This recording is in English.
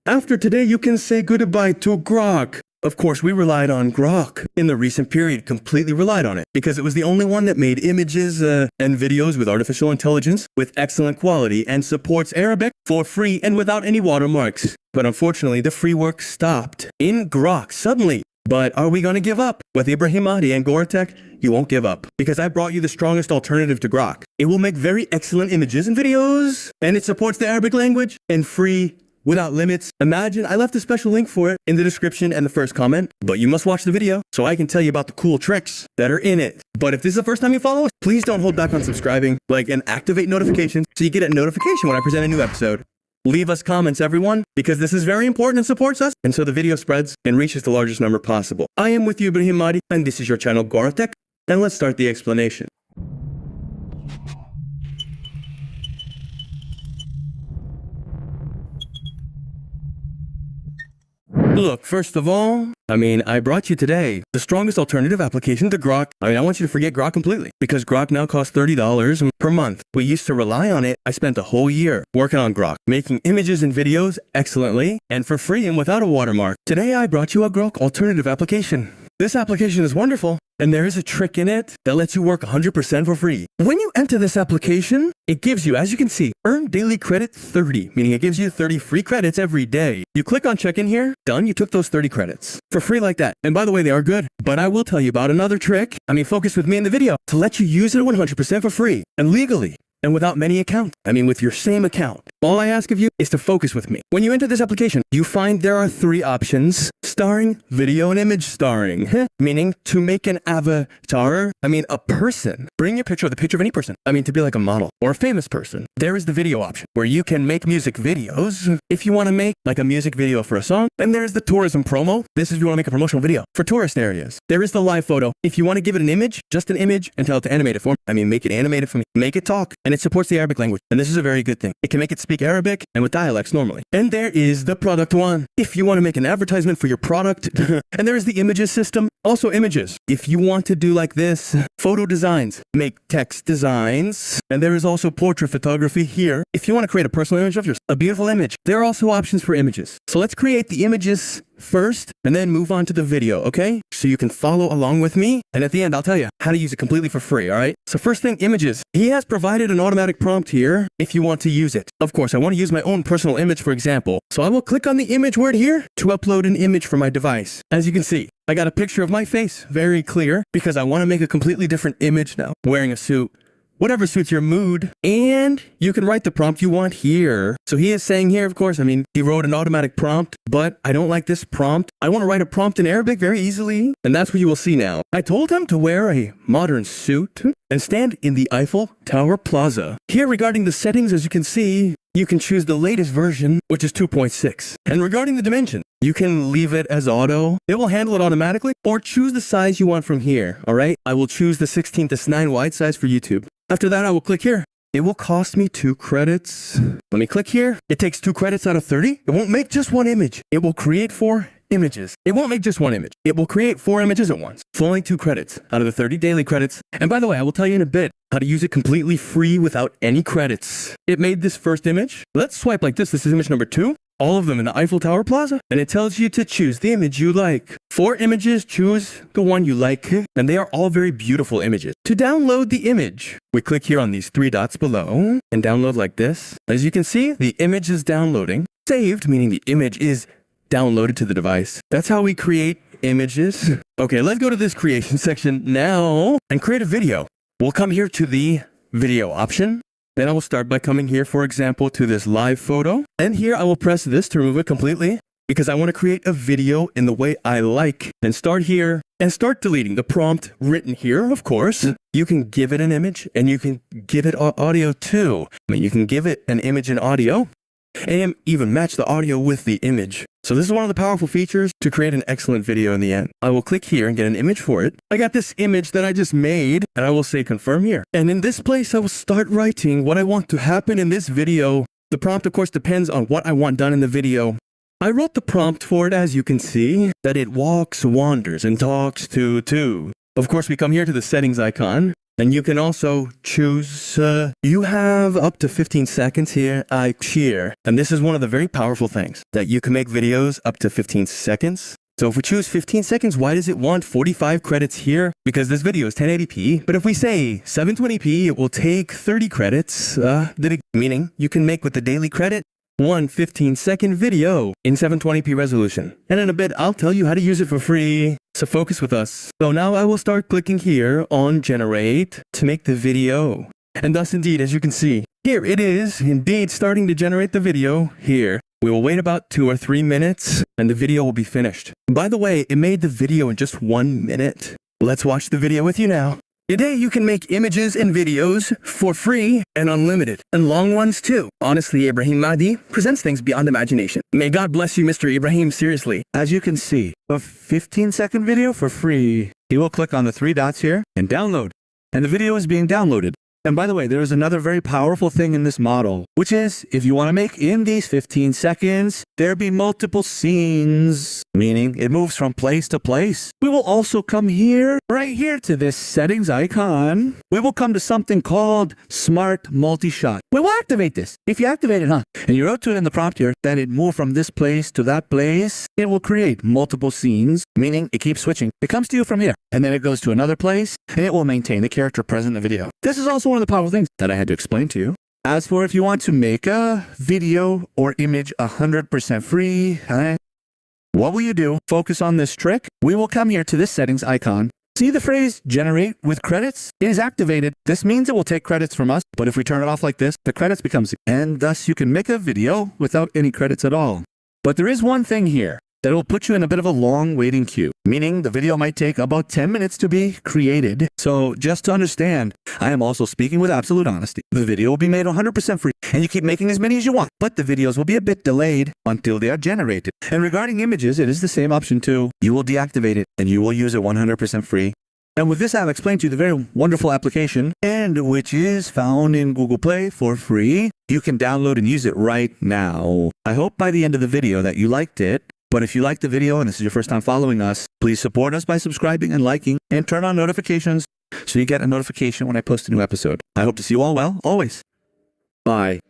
After today, you can say goodbye to Grok. Of course, we relied on Grok in the recent period, completely relied on it, because it was the only one that made images and videos with artificial intelligence with excellent quality and supports Arabic for free and without any watermarks. But unfortunately, the free work stopped in Grok suddenly. But are we going to give up? With Ibrahim Mahdi and Goratech, you won't give up, because I brought you the strongest alternative to Grok. It will make very excellent images and videos, and it supports the Arabic language, and free, without limits. Imagine, I left a special link for it in the description and the first comment, but you must watch the video so I can tell you about the cool tricks that are in it. But if this is the first time you follow us, please don't hold back on subscribing, and activate notifications so you get a notification when I present a new episode. Leave us comments, everyone, because this is very important and supports us, and so the video spreads and reaches the largest number possible. I am with you, Ibrahim Mahdi, and this is your channel, Goratech, and let's start the explanation. Look, first of all, I brought you today the strongest alternative application to Grok. I want you to forget Grok completely, because Grok now costs $30 per month. We used to rely on it. I spent a whole year working on Grok, making images and videos excellently and for free and without a watermark. Today, I brought you a Grok alternative application. This application is wonderful, and there is a trick in it that lets you work 100% for free. When you enter this application, it gives you, as you can see, earn daily credit 30, meaning it gives you 30 free credits every day. You click on check in here, done, you took those 30 credits for free like that. And by the way, they are good, but I will tell you about another trick. Focus with me in the video to let you use it 100% for free and legally. And without many accounts. With your same account. All I ask of you is to focus with me. When you enter this application, you find there are 3 options: starring, video, and image starring. Meaning to make an avatar, a person. Bring your picture, or the picture of any person. To be like a model or a famous person. There is the video option where you can make music videos if you want to make like a music video for a song. And there's the tourism promo. This is if you want to make a promotional video for tourist areas. There is the live photo. If you want to give it an image, just an image, and tell it to animate it for me. Make it animated for me. Make it talk. And it supports the Arabic language. And this is a very good thing. It can make it speak Arabic and with dialects normally. And there is the product one. If you want to make an advertisement for your product. And there is the images system. Also images. If you want to do like this, photo designs, make text designs. And there is also portrait photography here. If you want to create a personal image of yours, a beautiful image. There are also options for images. So let's create the images first and then move on to the video, okay? So you can follow along with me, and at the end I'll tell you how to use it completely for free, alright? So first thing, images. He has provided an automatic prompt here if you want to use it. Of course, I want to use my own personal image, for example. So I will click on the image word here to upload an image for my device. As you can see, I got a picture of my face, very clear, because I want to make a completely different image now, wearing a suit. Whatever suits your mood, and you can write the prompt you want here. So he is saying here, of course, he wrote an automatic prompt, but I don't like this prompt. I want to write a prompt in Arabic very easily, and that's what you will see now. I told him to wear a modern suit and stand in the Eiffel Tower Plaza. Here, regarding the settings, as you can see, you can choose the latest version, which is 2.6. And regarding the dimension, you can leave it as auto. It will handle it automatically, or choose the size you want from here, alright? I will choose the 16:9 wide size for YouTube. After that, I will click here. It will cost me 2 credits. Let me click here. It takes 2 credits out of 30. It won't make just 1 image. It will create 4 images. It won't make just 1 image. It will create 4 images at once. For only 2 credits out of the 30 daily credits. And by the way, I will tell you in a bit how to use it completely free without any credits. It made this first image. Let's swipe like this. This is image number 2. All of them in the Eiffel Tower Plaza. And it tells you to choose the image you like. 4 images, choose the one you like. And they are all very beautiful images. To download the image, we click here on these 3 dots below and download like this. As you can see, the image is downloading. Saved, meaning the image is downloaded to the device. That's how we create images. Okay, let's go to this creation section now and create a video. We'll come here to the video option. Then I will start by coming here, for example, to this live photo. And here I will press this to remove it completely because I want to create a video in the way I like. Then start here and start deleting the prompt written here, of course. You can give it an image and you can give it audio too. You can give it an image and audio and even match the audio with the image. So this is one of the powerful features to create an excellent video in the end. I will click here and get an image for it. I got this image that I just made and I will say confirm here. And in this place, I will start writing what I want to happen in this video. The prompt, of course, depends on what I want done in the video. I wrote the prompt for it, as you can see, that it walks, wanders, and talks to. Of course, we come here to the settings icon. And you can also choose, you have up to 15 seconds here. I cheer. And this is one of the very powerful things, that you can make videos up to 15 seconds. So if we choose 15 seconds, why does it want 45 credits here? Because this video is 1080p, but if we say 720p, it will take 30 credits, meaning you can make with the daily credit one 15-second video in 720p resolution. And in a bit, I'll tell you how to use it for free. So focus with us. So now I will start clicking here on generate to make the video. And thus indeed, as you can see, here it is indeed starting to generate the video here. We will wait about 2 or 3 minutes and the video will be finished. By the way, it made the video in just 1 minute. Let's watch the video with you now. Today you can make images and videos for free and unlimited, and long ones too. Honestly, Ibrahim Mahdi presents things beyond imagination. May God bless you, Mr. Ibrahim, seriously. As you can see, a 15-second video for free. You will click on the 3 dots here and download. And the video is being downloaded. And by the way, there is another very powerful thing in this model, which is if you want to make in these 15 seconds, there be multiple scenes, meaning it moves from place to place. We will also come here, right here to this settings icon. We will come to something called Smart Multi-Shot. We will activate this. If you activate it, and you wrote to it in the prompt here that it moved from this place to that place, it will create multiple scenes, meaning it keeps switching. It comes to you from here, and then it goes to another place, and it will maintain the character present in the video. This is also one of the powerful things that I had to explain to you. As for if you want to make a video or image 100% free, what will you do? Focus on this trick. We will come here to this settings icon. See the phrase generate with credits? It is activated. This means it will take credits from us, but if we turn it off like this, the credits becomes, and thus you can make a video without any credits at all. But there is one thing here that will put you in a bit of a long waiting queue, meaning the video might take about 10 minutes to be created. So just to understand, I am also speaking with absolute honesty. The video will be made 100% free, and you keep making as many as you want, but the videos will be a bit delayed until they are generated. And regarding images, it is the same option too. You will deactivate it, and you will use it 100% free. And with this, I've explained to you the very wonderful application, and which is found in Google Play for free. You can download and use it right now. I hope by the end of the video that you liked it. But if you liked the video and this is your first time following us, please support us by subscribing and liking and turn on notifications so you get a notification when I post a new episode. I hope to see you all well, always. Bye.